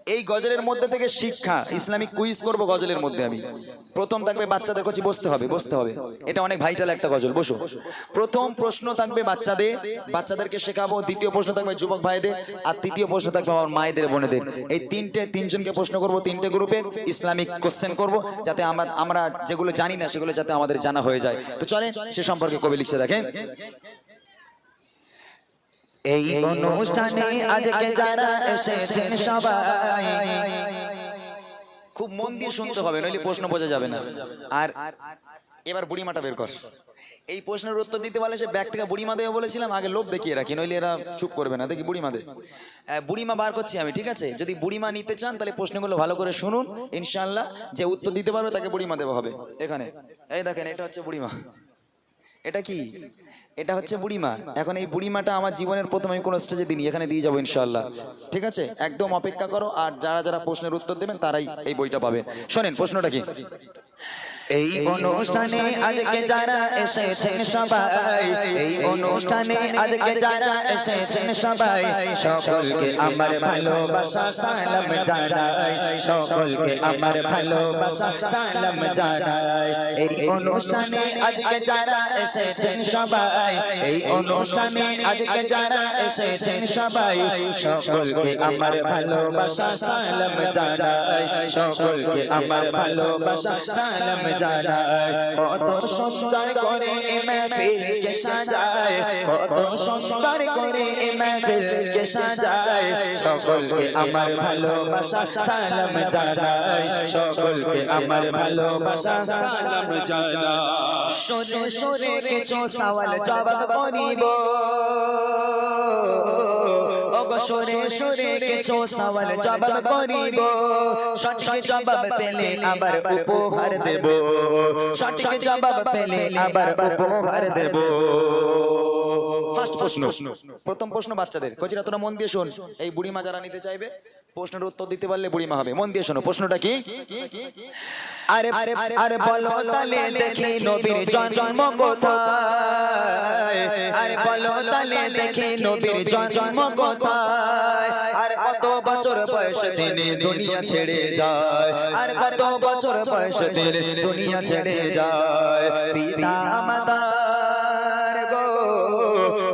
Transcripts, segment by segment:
এই গজলের মধ্যে থেকে শিক্ষা ইসলামিক কুইজ করব গজলের মধ্যে আমি প্রথম থাকবে বাচ্চাদের কাছে বসতে হবে এটা অনেক ভাইটাল একটা গজল বসো প্রথম প্রশ্ন থাকবে বাচ্চাদেরকে শেখাবো দ্বিতীয় প্রশ্ন থাকবে যুবক ভাইদের আর তৃতীয় প্রশ্ন থাকবে আমার মায়েদের বোনেদের এই তিনজনকে প্রশ্ন করব তিনটে গ্রুপের ইসলামিক কোশ্চেন করব যাতে আমরা যেগুলো জানি না সেগুলো যাতে আমাদের জানা হয়ে যায় তো চলেন সে সম্পর্কে কবি লিখছে দেখেন এই অনুষ্ঠানে আজকে যারা এসেছেন সবাই খুব মন দিয়ে শুনতে হবে নইলে প্রশ্ন বোঝা যাবে না আর এবার বুড়িমাটা বের কর এই প্রশ্নের উত্তর দিতে পারলে সে ব্যাগ থেকে বুড়িমা দেবে বলেছিলাম আগে লোভ দেখিয়ে রাখি নইলে এরা চুপ করবে না দেখি বুড়িমা দে বুড়িমা বার করছি আমি ঠিক আছে যদি বুড়িমা নিতে চান তাহলে প্রশ্নগুলো ভালো করে শুনুন ইনশাআল্লাহ যে উত্তর দিতে পারবে তাকে বুড়িমা দেওয়া হবে এখানে এই দেখেন এটা হচ্ছে বুড়িমা এটা কি এটা হচ্ছে বুড়িমা এখন এই বুড়িমাটা আমার জীবনের প্রথম আমি কোন স্টেজে দিইনি এখানে দিয়ে যাবো ইনশাআল্লাহ ঠিক আছে একদম অপেক্ষা করো আর যারা প্রশ্নের উত্তর দেবেন তারাই এই বইটা পাবে শোনেন প্রশ্নটা কি এই অনুষ্ঠানে আজকে যারা এসেছেন সবাই এই অনুষ্ঠানে আজকে যারা এসেছেন সবাই সকলকে আমার ভালোবাসা সালাম জানাই সকলকে আমার ভালোবাসা সালাম জানাই এই অনুষ্ঠানে আজকে যারা এসেছেন সবাই এই অনুষ্ঠানে আজকে যারা এসেছেন সবাই সকলকে আমার ভালোবাসা সালাম জানাই সকলকে আমার ভালোবাসা সালাম জানাই কত সুন্দর করে মেহফিলকে সাজায় কত সুন্দর করে মেহফিলকে সাজায় সকলকে আমার ভালোবাসা সালাম জানাই সকলকে আমার ভালোবাসা সালাম জানাই সুরে সুরে কিছু সওয়াল জবাব করিব সুরে সুরে কিছু সওয়াল জবাব করিব সঠিক জবাব পেলে আবার উপহার দেব সঠিক জবাব পেলে আবার উপহার দেব ফার্স্ট প্রশ্ন প্রথম প্রশ্ন বাচ্চাদের কচিরা তোরা মন দিয়ে শোন এই বুড়িমা যারা নিতে চাইবে প্রশ্নের উত্তর দিতে পারলে বুড়িমা হবে মন দিয়ে শোনো প্রশ্নটা কি আরে আরে বলো তালে দেখি নবীর জন্ম কোথায় আরে বলো তালে দেখি নবীর জন্ম কোথায় আর কত বছর বয়সে তিনি দুনিয়া ছেড়ে যায় আর কত বছর বয়সে তিনি দুনিয়া ছেড়ে যায় পিতা মাতার গো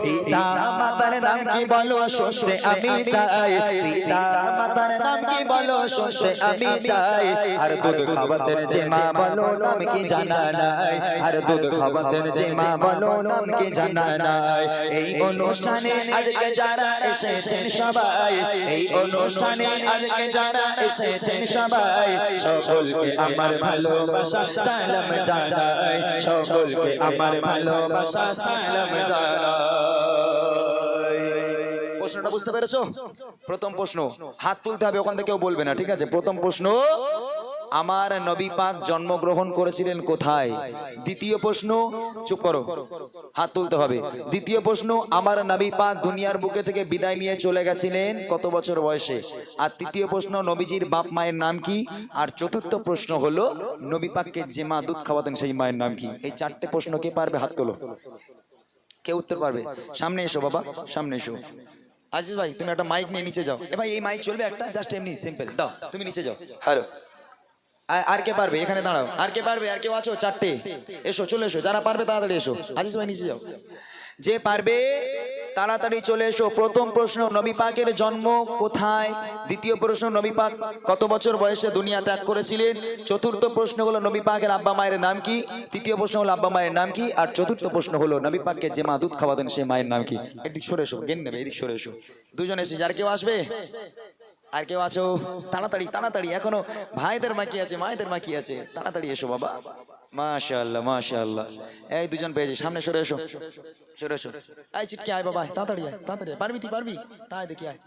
পিতা মাতার নাম কি বলো শুনতে আমি চাই পিতা মাতার নাম কি বলো শুনতে আমি চাই আর দুধ খাওয়াতেন যে মা বলো নাম কি জানা নাই আর দুধ খাওয়াতেন যে মা বলো নাম কি জানা নাই এই অনুষ্ঠানে আজকে যারা এসেছেন সবাই এই অনুষ্ঠানে আজকে যারা এসেছেন সবাই সকলকে আমার ভালোবাসা সালাম জানাই সকলকে আমার ভালোবাসা সালাম জানাই প্রশ্নটা বুঝতে পেরেছো প্রথম প্রশ্ন হাত তুলতে হবে ওখান থেকে কেউ বলবে না ঠিক আছে প্রথম প্রশ্ন আমার নবী পাক জন্মগ্রহণ করেছিলেন কোথায় দ্বিতীয় প্রশ্ন চুপ করো হাত তুলতে হবে দ্বিতীয় প্রশ্ন আমার নবী পাক দুনিয়ার বুকে থেকে বিদায় নিয়ে চলে গেছিলেন কত বছর বয়সে আর তৃতীয় প্রশ্ন নবীজির বাপ মায়ের নাম কি আর চতুর্থ প্রশ্ন হলো নবী পাককে যে মা দুধ খাওয়াতেন সেই মায়ের নাম কি এই চারটে প্রশ্ন কে পারবে হাত তোলো কে উত্তর পারবে সামনে এসো বাবা সামনে এসো আজিজ ভাই তুমি একটা মাইক নিয়ে নিচে যাও এ ভাই এই মাইক চলবে একটা জাস্ট এমনি সিম্পল দাও তুমি নিচে যাও হ্যালো আর কে পারবে এখানে দাঁড়াও আর কে পারবে আর কেউ আছো চারটে এসো চলে এসো যারা পারবে তাড়াতাড়ি এসো আজিজ ভাই নিচে যাও যে পারবে তাড়াতাড়ি চলে এসো প্রথম প্রশ্ন নবী পাকের জন্ম কোথায় দ্বিতীয় প্রশ্ন নবী পাক কত বছর বয়সে দুনিয়া ত্যাগ করেছিলেন চতুর্থ প্রশ্ন হলো নবী পাকের আব্বা মায়ের নাম কি তৃতীয় প্রশ্ন হলো আব্বা মায়ের নাম কি আর চতুর্থ প্রশ্ন হলো নবী পাককে যে মা দুধ খাওয়াতেন সেই মায়ের নাম কি এদিক সরে এসো জ্ঞান নেবে এদিক সরে এসো দুজন এসে যার কেউ আসবে আর কেউ আছো তাড়াতাড়ি তাড়াতাড়ি এখনো ভাইদের মা কি আছে মায়েদের মা কি আছে তাড়াতাড়ি এসো বাবা মাশাআল্লাহ মাশাআল্লাহ এই দুজন পেয়েছি সামনে সরে এসো সরে এসো এই চিটকে আয় বাবা তাড়াতাড়ি আয় পারবি তুই পারবি তাই দেখি আয়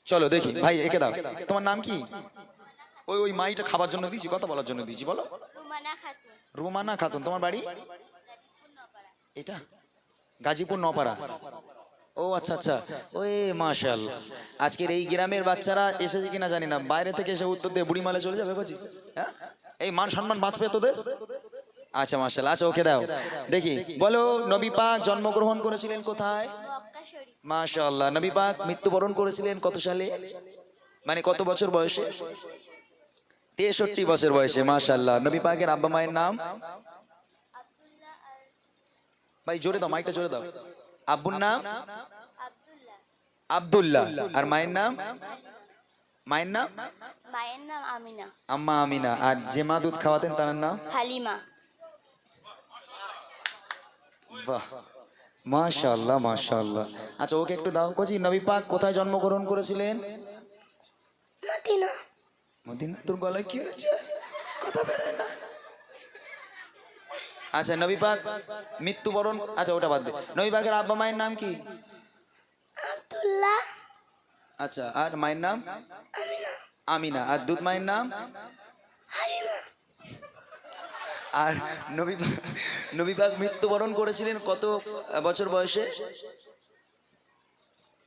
চলো দেখি ভাই একে দাও তোমার নাম কি ওই মাইটা খাবার জন্য দিয়েছি কথা বলার জন্য দিয়েছি বলো রুমানা খাতুন তোমার বাড়ি এটা গাজীপুর নপাড়া ও আচ্ছা আচ্ছা ওই মাশাআল্লাহ আজকের এই গ্রামের বাচ্চারা এসেছে কিনা জানি না বাইরে থেকে এসে উত্তর দিয়ে বুড়িমালে চলে যাবে কচি হ্যাঁ এই মান সম্মান বাঁচবে তোদের আচ্ছা মাশাআল্লাহ আচ্ছা ওকে দাও দেখি বলো নবী পাক জন্মগ্রহণ করেছিলেন কোথায় মাশাআল্লাহ। নবী পাক মৃত্যুবরণ করেছিলেন কত সালে, মানে কত বছর বয়সে? 63 বছর বয়সে। মাশাআল্লাহ। নবী পাকের আব্বা মায়ের নাম? ভাই জোরে দাও, মাইকটা জোরে দাও। আব্বুর নাম আব্দুল্লাহ। আর মায়ের নাম? মায়ের নাম আমিনা। আম্মা আমিনা। আর যে মা দুধ খাওয়াতেন তার নাম? হালিমা। বাহ, মাশাআল্লাহ মাশাআল্লাহ। আচ্ছা ওকে একটু দাও। কোচি নবী পাক কোথায় জন্মগ্রহণ করেছিলেন? মদিনা। মদিনা। তোর গলায় কি হয়েছে? কথা বেরোয় না। আচ্ছা নবী পাক মৃত্যুবরণ, আচ্ছা ওটা বাদ দে। নবী পাকের আব্বা মায়ের নাম কি? আব্দুল্লাহ। আচ্ছা আর মায়ের নাম? আমিনা। আর দুধ মায়ের নাম? হালিমা। আর নবী পাক মৃত্যুবরণ করেছিলেন কত বছর বয়সে?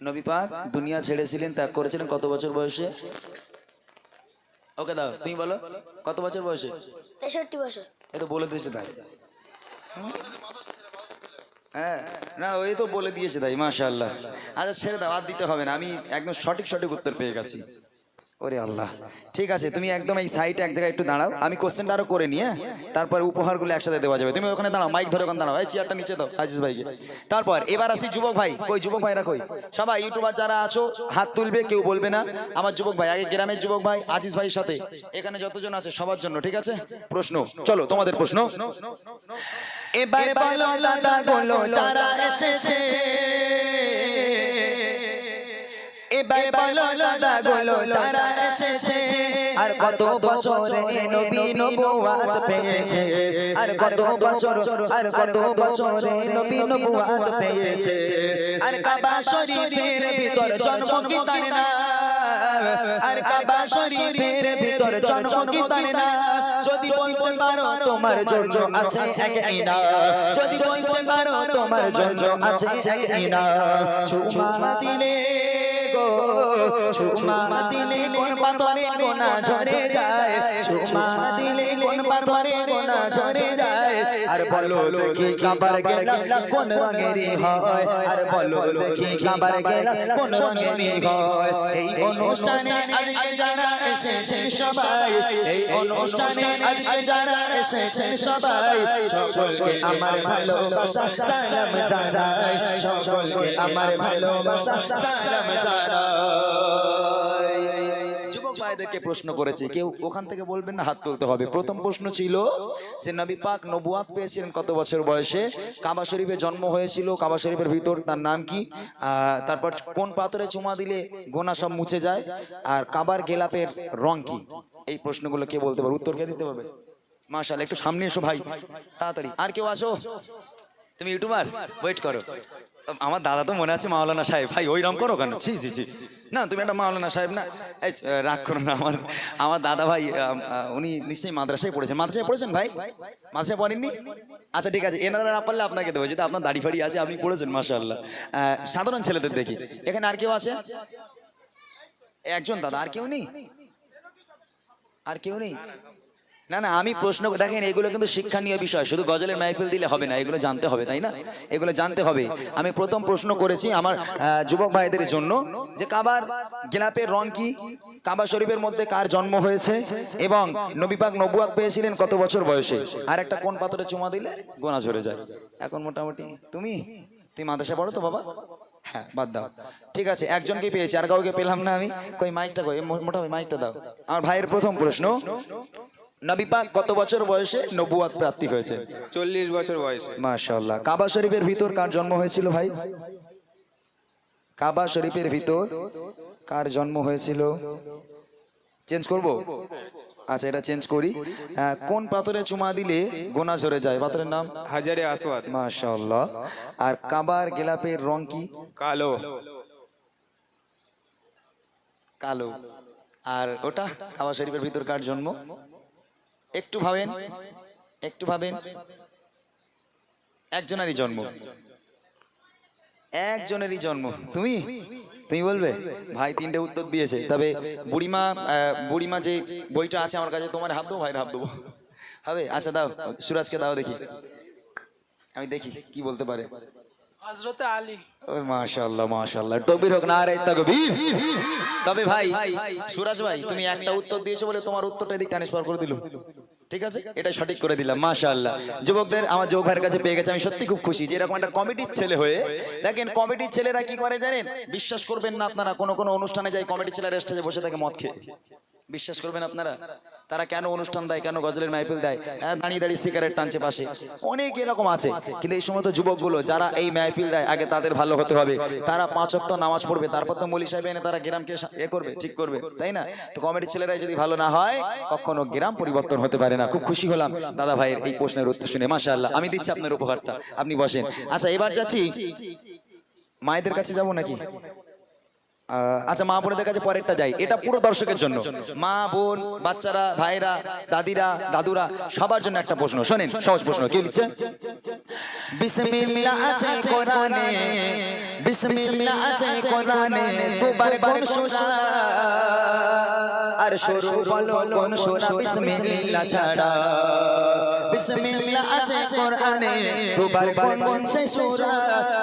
নবী পাক দুনিয়া ছেড়েছিলেন, ত্যাগ করেছিলেন কত বছর বয়সে? ওকে দাও, তুমি বলো কত বছর বয়সে? 63 বছর। এ তো বলে দিয়েছে তাই। হ্যাঁ না, ওই তো বলে দিয়েছে তাই। মাশাআল্লাহ। আচ্ছা ছেড়ে দাও, আর দিতে হবে না, আমি একদম সঠিক সঠিক উত্তর পেয়ে গেছি। ওরে আল্লাহ। ঠিক আছে, তুমি একদম এই সাইডে এক জায়গায় একটু দাঁড়াও, আমি কোশ্চেনটা আরো করে নিয়ে তারপর উপহারগুলো একসাথে দেওয়া যাবে। তুমি ওখানে দাঁড়াও, মাইক ধরে ওখানে দাঁড়াও। এই চেয়ারটা নিচে দাও আজিজ ভাইকে। তারপর এবার আসি যুবক ভাই। কই যুবক ভাইরা কই? সবাই ইউটিউবার যারা আছো হাত তুলবে, কেউ বলবে না। আমার যুবক ভাই, আগে গ্রামের যুবক ভাই আজিজ ভাইয়ের সাথে এখানে যতজন আছে সবার জন্য, ঠিক আছে? প্রশ্ন, চলো তোমাদের প্রশ্ন। এবার বলো দাদা বলো যারা এসেছে, এবার বলো দাদা বলো যারা এসেছে, আর কত বছরে নবী নবুয়াত পেয়েছে, আর কত বছর, আর কত বছরে নবী নবুয়াত পেয়েছে, আর কাবা শরীফের ভিতর জন্ম কি তার নাম, আর কাবা শরীফের ভিতর জন্ম কি তার নাম, যদি বলতে পারো তোমার জন্য আছে এক ইনাম, যদি বলতে পারো তোমার জন্য আছে এক ইনাম, চুমা দিলে গো, চুমা দিলে কোন পাথরে গোনা ঝরে যায়, চুমা দিলে কোন পাথরে গোনা ঝরে যায়, আর বলো দেখি কাবার গেলাম কোন রঙেরই হয়, আর বলো দেখি কাবার গেলাম কোন রঙেরই হয়। এই অনুষ্ঠানে আজকে যারা এসেছে সবাই, এই অনুষ্ঠানে আজকে যারা এসেছে সবাই, সকলকে আমার ভালোবাসা সালাম জানাই, সকলকে আমার ভালোবাসা সালাম জানাই। যুবক ভাইদেরকে প্রশ্ন করেছি, কেউ ওখান থেকে বলবেন না, হাত তুলতে হবে। প্রথম প্রশ্ন ছিল যে নবী পাক নবুয়াত পেয়েছিলেন কত বছর বয়সে, কাবা শরীফে জন্ম হয়েছিল, কাবা শরীফের ভিতর তার নাম কি, তারপর কোন পাথরে চুমা দিলে গোনা সব মুছে যায়, আর কাবার গেলাপের রং কি। এই প্রশ্নগুলো কে বলতে পারবে, উত্তর কে দিতে পারবে? মাশাআল্লাহ, একটু সামনে এসো ভাই তাড়াতাড়ি। আর কেউ আসো? তুমি ইউটিউবার, ওয়েট করো। আমার দাদা তো মনে আছে মাওলানা সাহেব। ভাই ওই রকম করো কেন? জি জি জি না, তুমি একটা মাওলানা সাহেব না, এই রাগ করো না। আমার দাদা ভাই উনি নিশ্চয়ই মাদ্রাসায় পড়েছেন। মাদ্রাসায় পড়েছেন ভাই? মাদ্রাসায় পড়েননি? আচ্ছা ঠিক আছে, এনারা না পারলে আপনাকে দেবো, যেটা আপনার দাড়ি ফাড়ি আছে, আপনি পড়েছেন মাশাআল্লাহ। সাধারণ ছেলেদের দেখি। এখানে আর কেউ আছে? একজন দাদা, আর কেউ নেই? আর কেউ নেই? না না, আমি প্রশ্ন, দেখেন এগুলো কিন্তু শিক্ষণীয় বিষয়, শুধু গজলের মাহফিল দিলে হবে না, এগুলো জানতে হবে, তাই না? এগুলো জানতে হবে। আমি প্রথম প্রশ্ন করেছি আমার যুবক ভাইদের জন্য যে কাবার গেলাপের রং কি, কাবা শরীফের মধ্যে কার জন্ম হয়েছে, এবং নবী পাক নবুয়াত পেয়েছিলেন কত বছর বয়সে, আর একটা কোন পাথরে চুমা দিলে গোনা ঝরে যায়। এখন মোটামুটি তুমি মাদ্রাসায় পড়ো তো বাবা? হ্যাঁ, বাদ দাও। ঠিক আছে, একজনকে পেয়েছি, আর কাউকে পেলাম না আমি। কই মাইকটা কই, মোটামুটি মাইকটা দাও। আমার ভাইয়ের প্রথম প্রশ্ন, নবী পাক কত বছর বয়সে নবুয়াত প্রাপ্তি হয়েছে? 40 বছর বয়সে। মাশাআল্লাহ। কাবা শরীফের ভিতর কার জন্ম হয়েছিল ভাই? কাবা শরীফের ভিতর কার জন্ম হয়েছিল? চেঞ্জ করব? আচ্ছা এটা চেঞ্জ করি। কোন পাথরে চুমা দিলে গোনা ঝরে যায়? পাথরের নাম? হাজারে আসওয়াদ। মাশাআল্লাহ। আর কাবার গেলাপের রং কি? কালো। কালো। আর ওটা কাবা শরীফের ভিতর কার জন্ম? একটু ভাবেন, একটু ভাবেন। একজনেরই জন্ম, একজনেরই জন্ম। তুমি বলবে? ভাই তিনটে উত্তর দিয়েছে। তবে বুড়িমা যে বইটা আছে আমার কাছে, তোমার হাত দেবো, ভাইয়ের হাত দেবো, হবে? আচ্ছা দাও, সুরাজকে দাও দেখি, আমি দেখি কি বলতে পারে। হযরতে আলী। মাশাআল্লাহ মাশাআল্লাহ, তকবীর হোক, নারে তাকবীর। তবে ভাই সুরাজ ভাই, তুমি একটা উত্তর দিয়েছো বলে তোমার উত্তরটা এদিক ট্রান্সফার করে দিল, ঠিক আছে, এটা সঠিক করে দিলাম। মাশাআল্লাহ, যুবকদের আমার যুবক ভাইয়ের কাছে পেয়ে গেছে, আমি সত্যি খুব খুশি যে এরকম একটা কমিটির ছেলে হয়ে। দেখেন কমিটির ছেলেরা কি করে জানেন, বিশ্বাস করবেন না আপনারা, কোন কোন অনুষ্ঠানে যাই কমিটির ছেলেরা স্টেজে বসে থাকে মদ খেয়ে, বিশ্বাস করবেন আপনারা, তারা কেন অনুষ্ঠান দেয়, কেন গজলের মাহফিল দেয়, দাঁড়িয়ে দাঁড়িয়ে সিগারেট টানছে পাশে, অনেক এরকম আছে। কিন্তু এই সমস্ত যুবকগুলো যারা এই মাহফিল দেয়, আগে তাদের ভালো হতে হবে, তারা 5 ওয়াক্ত নামাজ পড়বে, তারপর তো মৌলী সাহেব এনে তারা গ্রামকে করবে, ঠিক করবে, তাই না? তো কমিটির ছেলেরাই যদি ভালো না হয়, কখনো গ্রাম পরিবর্তন হতে পারে না। খুব খুশি হলাম দাদা ভাইয়ের এই প্রশ্নের উত্তর শুনে, মাশাআল্লাহ। আমি দিচ্ছি আপনার উপহারটা, আপনি বসেন। আচ্ছা, এবার যাচ্ছি মায়েদের কাছে যাব নাকি? আচ্ছা, মা বোনদের কাছে পরেরটা যাই, এটা পুরো দর্শকের জন্য। মা বোন, বাচ্চারা, ভাইরা, দাদিরা, দাদুরা, সবার জন্য একটা প্রশ্ন, শোনেন, সহজ প্রশ্ন। কি লিখছে? বিসমিল্লাহ আছে কোরআনে, বিসমিল্লাহ আছে কোরআনে, দুবার কোন সূরা আর শুরু বলো কোন সূরা বিসমিল্লাহ ছাড়া? বিসমিল্লাহ আছে কোরআনে, দুবার কোন সেই সূরা,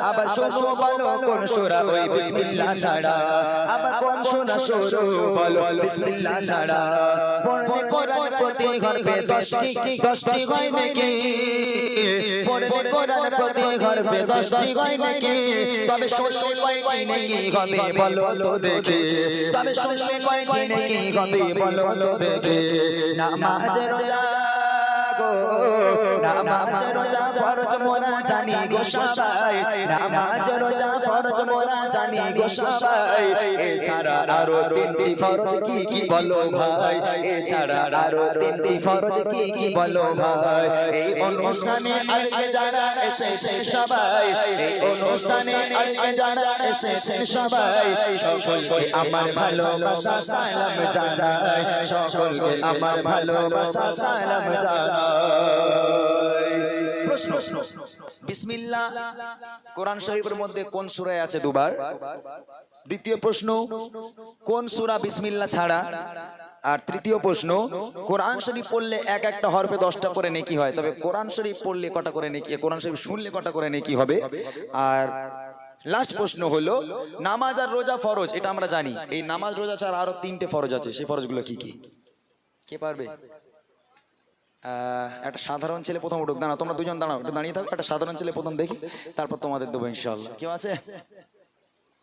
আবার শুরু বলো কোন সূরা ওই বিসমিল্লাহ ছাড়া, আবার কোন সূরা শুরু বলো বিসমিল্লাহ ছাড়া? পড়লে কোরআন প্রতি গর্বে 10টি হয় নাকি? পড়লে কোরআন প্রতি গর্বে 10টি হয় নাকি? তবে শুনলে কয়টি নাকি হবে বলো তো দেখি? তবে শুনলে কয়টি নাকি হবে বলো তো দেখি? নামাজ রোজা গো, নামাজ রোজা ফরজ মোরা জানি গো সবাই, নামাজ রোজা ফরজ মোরা জানি গো সবাই। এছাড়া আরো 3টি ফরজ কি কি বলো ভাই? এছাড়া আরো 3টি ফরজ কি কি বলো ভাই? এই অনুষ্ঠানে আজকে যারা এসেছে সবাই, এই অনুষ্ঠানে আজকে যারা এসেছে সবাই, সকলকে আমার ভালোবাসা সালাম জানাই, সকলকে আমার ভালোবাসা সালাম জানাই। প্রশ্ন, বিসমিল্লাহ কোরআন শরীফের মধ্যে কোন সূরায় আছে দুবার? দ্বিতীয় প্রশ্ন, কোন সূরা বিসমিল্লাহ ছাড়া? আর তৃতীয় প্রশ্ন, কোরআন শরীফ পড়লে এক একটা হরফে 10টা করে নেকি হয়, তবে কোরআন শরীফ পড়লে কটা করে নেকি, কোরআন শরীফ শুনলে কটা করে নেকি হবে? আর লাস্ট প্রশ্ন হলো, নামাজ আর রোজা ফরজ, এটা আমরা জানি, এই নামাজ রোজা ছাড়া আরো 3টে ফরজ আছে, সেই ফরজগুলো কি কি? কে পারবে? একটা সাধারণ ছেলে প্রথম উঠুক, দাঁড়াও, তোমরা দুজন দাঁড়াও, একটু দাঁড়িয়ে থাকো, একটা সাধারণ ছেলে প্রথম দেখি, তারপর তোমাদের দেবো ইনশাআল্লাহ। কেউ আছে?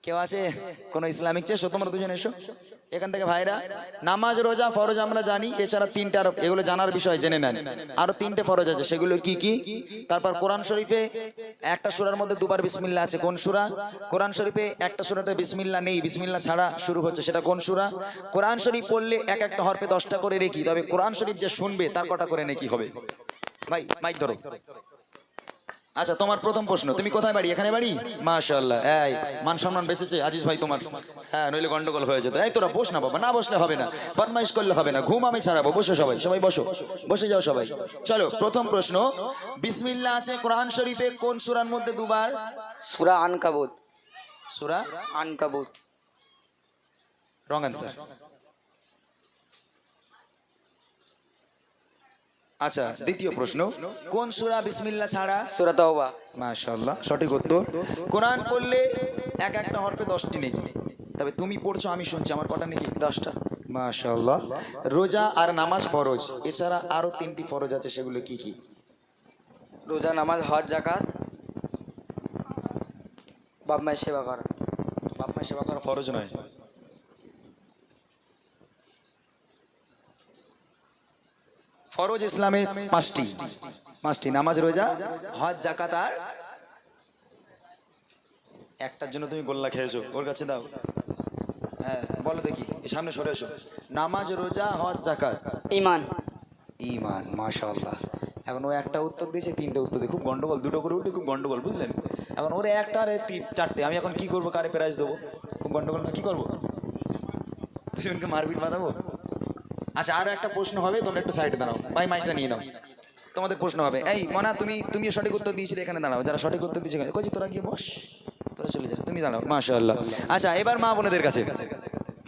কেউ আছে? কোন ইসলামিক চেষ্টা? তোমরা দুজন এসো এখান থেকে ভাইরা। নামাজ রোজা ফরজ আমরা জানি, এছাড়া 3টে আরো, এগুলো জানার বিষয় জেনে নেন, আরো 3টে ফরজ আছে, সেগুলো কি কি? তারপর কোরআন শরীফে একটা সূরার মধ্যে দুবার বিসমিল্লাহ আছে, কোন সূরা? কোরআন শরীফে একটা সূরাতে বিসমিল্লাহ নেই, বিসমিল্লাহ ছাড়া শুরু হচ্ছে, সেটা কোন সূরা? কোরআন শরীফ পড়লে এক একটা হরফে 10টা করে নেকি, তবে কোরআন শরীফ যে শুনবে তার কটা করে নেকি হবে? ভাই মাইক ধরো। আচ্ছা, তোমার প্রথম প্রশ্ন, তুমি কোথায় বাড়ি? এখানে বাড়ি? মাশাআল্লাহ, এই মান সম্মান বেঁচেছে আজিজ ভাই তোমার, হ্যাঁ, নইলে গন্ডগোল হয়ে যেত। এই তোরা বস না বাবা, না বসলে হবে না, বদমাইশ করলে হবে না, ঘুম আমি ছাড়াবো, বসো সবাই, সবাই বসো, বসে যাও সবাই। চলো, প্রথম প্রশ্ন, বিসমিল্লাহ আছে কোরআন শরীফে কোন সূরার মধ্যে দুবার? সূরা আনকাবুত। সূরা আনকাবুত। Wrong answer. আচ্ছা, দ্বিতীয় প্রশ্ন, কোন সূরা বিসমিল্লাহ ছাড়া? সূরা তাওবা। মাশাআল্লাহ, সঠিক উত্তর। কোরআন পড়লে এক একটা হরফে 10টি নেকি, তবে তুমি পড়ছো আমি শুনছি, আমার কটা নেকি? 10টা। মাশাআল্লাহ। রোজা আর নামাজ ফরজ, এছাড়া আরো 3টি ফরজ আছে, সেগুলো কি কি? রোজা, নামাজ, হজ, যাকাত, বাপ মায়ের সেবা করা। বাপ মায়ের সেবা করা ফরজ নয়। ফরজ ইসলামে 5টি, নামাজ, রোজা, হজ, যাকাত, আর একটার জন্য তুমি গোল্লা খেয়েছো, ওর কাছে দাও। হ্যাঁ বলো দেখি, সামনে সরে এসো। নামাজ, রোজা, হজ, যাকাত, ঈমান। ঈমান, মাশাআল্লাহ। এখন ও একটা উত্তর দিয়েছে, 3টে উত্তর দিয়ে খুব গন্ডগোল, 2টো করে উঠে খুব গন্ডগোল, বুঝলেন? এখন ওরে একটা আর 4টে, আমি এখন কি করবো, কারে প্রাইজ দেবো? খুব গন্ডগোল না, কি করবো? দুজনকে মারপিট বাঁধাবো? আচ্ছা, আরো একটা প্রশ্ন হবে, তোমরা একটু সাইডে দাঁড়াও, ভাই মাইকটা নিয়ে নাও, তোমাদের প্রশ্ন হবে। এই মনা, তুমি সঠিক উত্তর দিয়েছিলে, এখানে দাঁড়াও, যারা সঠিক উত্তর দিয়েছে কই, তোরা গিয়ে বস, তোরা চলে যাস, তুমি দাঁড়াও। মাশাআল্লাহ। আচ্ছা, এবার মা বোনেদের কাছে,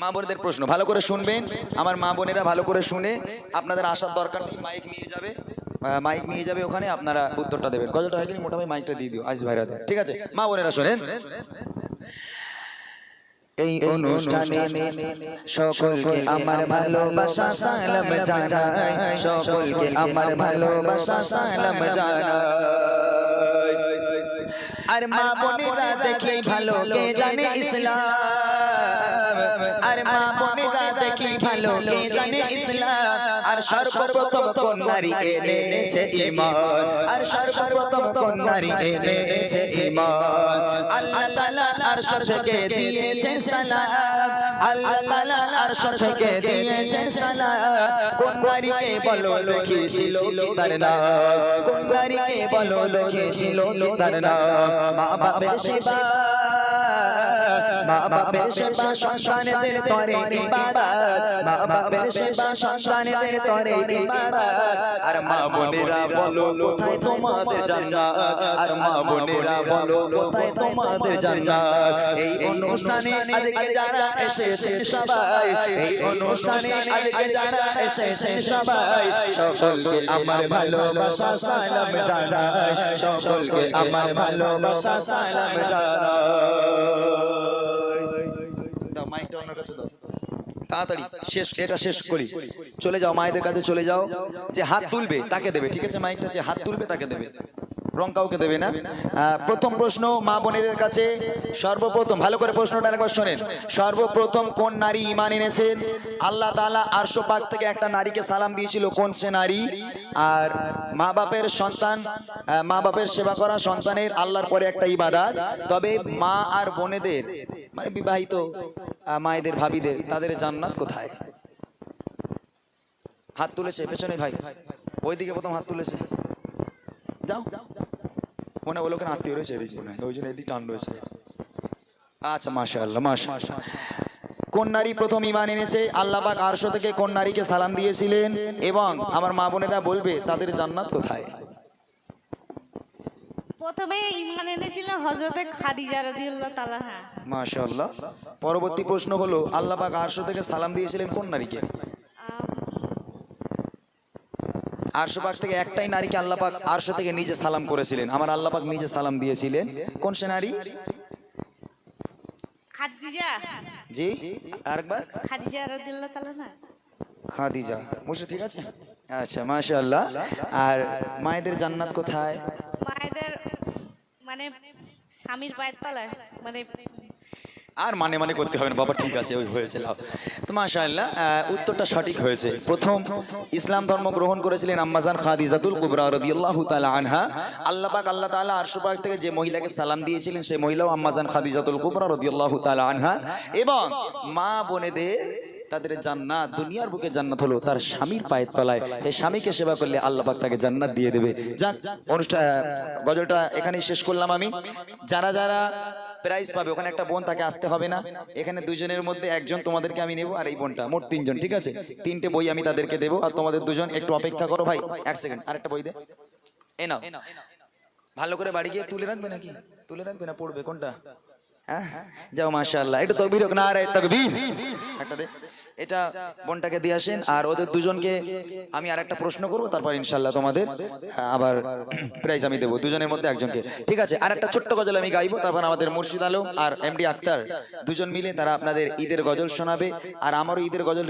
মা বোনেদের প্রশ্ন ভালো করে শুনবেন, আমার মা বোনেরা ভালো করে শুনে আপনাদের আসার দরকার নেই, মাইক নিয়ে যাবে, মাইক নিয়ে যাবে ওখানে, আপনারা উত্তরটা দেবেন। গজলটা হয়ে গেলে মোটামুটি মাইকটা দিয়ে দিও আজ ভাইরা, ঠিক আছে? মা বোনেরা শোনেন, এই অনুষ্ঠানে সকলকে আমার ভালোবাসা সালাম জানাই, সকলকে আমার ভালোবাসা সালাম জানাই। আর মা বোনেরা দেখি ভালো কে জানে ইসলাম, আর মা বোনেরা দেখি ভালো কে জানে ইসলাম। আর সর্বপ্রথম কোন নারী এনেছে ঈমান, আর সর্বপ্রথম কোন নারী এনেছে ঈমান। আল্লাহ তাআলা আরশ থেকে দিয়েছেন সালাম, আল্লাহ তাআলা আরশ থেকে দিয়েছেন সালাম। কোন নারীকে বলো দেখিয়েছিল কি তার নাম, কোন নারীকে বলো দেখিয়েছিল কি তার নাম। মা বাপের সেবা, মা বাপের সেবা সন্তানদের তরে ইবাদত, মা বাপের সেবা সন্তানদের তরে ইবাদত। আর মা বোনেরা বলো কোথায় তোমাদের জান্নাত, আর মা বোনেরা বলো কোথায় তোমাদের জান্নাত। এই অনুষ্ঠানে আজকে যারা এসেছেন সবাই, এই অনুষ্ঠানে আজকে যারা এসেছেন সবাই, সকলকে আমার ভালোবাসা সালাম জানাই, সকলকে আমার ভালোবাসা সালাম জানাই। দাও মাইকটা ওনার কাছে দাও, তাড়াতাড়ি শেষ, এটা শেষ করি। চলে যাও মায়েদের কাছে, চলে যাও। যে হাত তুলবে তাকে দেবে, ঠিক আছে? মাইকটা যে হাত তুলবে তাকে দেবে, রং কাউকে দেবে না। প্রথম প্রশ্ন মা বোনেদের কাছে, সর্বপ্রথম ভালো করে প্রশ্নটা একবার শোনেন। সর্বপ্রথম কোন নারী ঈমান এনেছেন? আল্লাহ তাআলা আরশ পাক থেকে একটা নারীকে সালাম দিয়েছিল, কোন সে নারী? আর মা বাপের সন্তান, মা বাপের সেবা করা সন্তানের আল্লাহর পরে একটা ইবাদত। তবে মা আর বোনেদের মানে বিবাহিত মায়েদের, ভাবিদের, তাদের জান্নাত কোথায়? হাত তুলেছে পেছনে ভাই, ওইদিকে প্রথম হাত তুলেছে, যাও। মনে হলো কেন আত্মীয় রয়েছে এদিকে, ওই জন্য এদিক টান রয়েছে। আচ্ছা মাশাআল্লাহ, মাশাআল্লাহ। কোন নারী প্রথম ঈমান এনেছে? আল্লাহ পাক আরশ থেকে কোন নারীকে সালাম দিয়েছিলেন? এবং আমার মা বোনেরা বলবে তাদের জান্নাত কোথায়? প্রথমে ঈমান এনেছিলেন হযরতে খাদিজা রাদিয়াল্লাহু তাআলা। মাশাআল্লাহ। পরবর্তী প্রশ্ন হলো আল্লাহ পাক আরশ থেকে সালাম দিয়েছিলেন কোন নারীকে? আরশ পাক থেকে একটাই নারীকে আল্লাহ পাক আরশ থেকে নিজে সালাম করেছিলেন, আমার আল্লাহ পাক নিজে সালাম দিয়েছিলেন। কোন সে নারী? খাদিজা। জি আরেকবার। খাদিজা রাদিয়াল্লাহু তাআলা না? খাদিজা মুশে, ঠিক আছে? আচ্ছা মাশাআল্লাহ। আর মায়েদের জান্নাত কোথায়? মায়েদের মানে স্বামীর পায়ের তলায়, মানে আর মানে মানে করতে হবে না বাবা, ঠিক আছে, ওই হয়েছে লাভ। তো মাশাআল্লাহ, উত্তরটা সঠিক হয়েছে। প্রথম ইসলাম ধর্ম গ্রহণ করেছিলেন আম্মাজান খাদিজাতুল কুবরা রাদিয়াল্লাহু তাআলা আনহা। আল্লাহ পাক, আল্লাহ তাআলা আরশ পাক থেকে যে মহিলাকে সালাম দিয়েছিলেন সেই মহিলাও আম্মাজান খাদিজাতুল কুবরা রাদিয়াল্লাহু তাআলা আনহা। এবং মা বোনেদের তাদের জান্নাত, দুনিয়ার বুকে জান্নাত হলো তার স্বামীর পায়ের তলায়। এই স্বামীকে সেবা করলে আল্লাহ পাক তাকে জান্নাত দিয়ে দেবে। যাক, অনুষ্ঠান গজলটা এখানেই শেষ করলাম আমি। যারা যারা প্রাইজ পাবে, ওখানে একটা বোন, তাকে আসতে হবে না। এখানে দুজনের মধ্যে একজন তোমাদেরকে আমি নেব, আর এই বোনটা, মোট তিনজন, ঠিক আছে? তিনটে বই আমি তাদেরকে দেবো, আর তোমাদের দুজন একটু অপেক্ষা করো ভাই, এক সেকেন্ড, আরেকটা বই দে। এ নাও, ভালো করে বাড়ি গিয়ে তুলে রাখবে নাকি? তুলে রাখবে না, পড়বে কোনটা? হ্যাঁ যাও, মাশাআল্লাহ। একটু তাকবীর হোক, নারে তাকবীর। একটা দে, এটা বোনটাকে দিয়ে আসেন। আর ওদের দুজনকে আমি আরেকটা প্রশ্ন করবো, তারপর ইনশাআল্লাহ তোমাদের আবার প্রাইজ আমি দেবো, দুজনের মধ্যে একজনকে, ঠিক আছে? আর একটা ছোট্ট গজল আমি গাইবো, তারপর আমাদের মুর্শিদ আলম আর এমডি আক্তার দুজন মিলে তারা আপনাদের ঈদের গজল শোনাবে। আর আমারও ঈদের গজল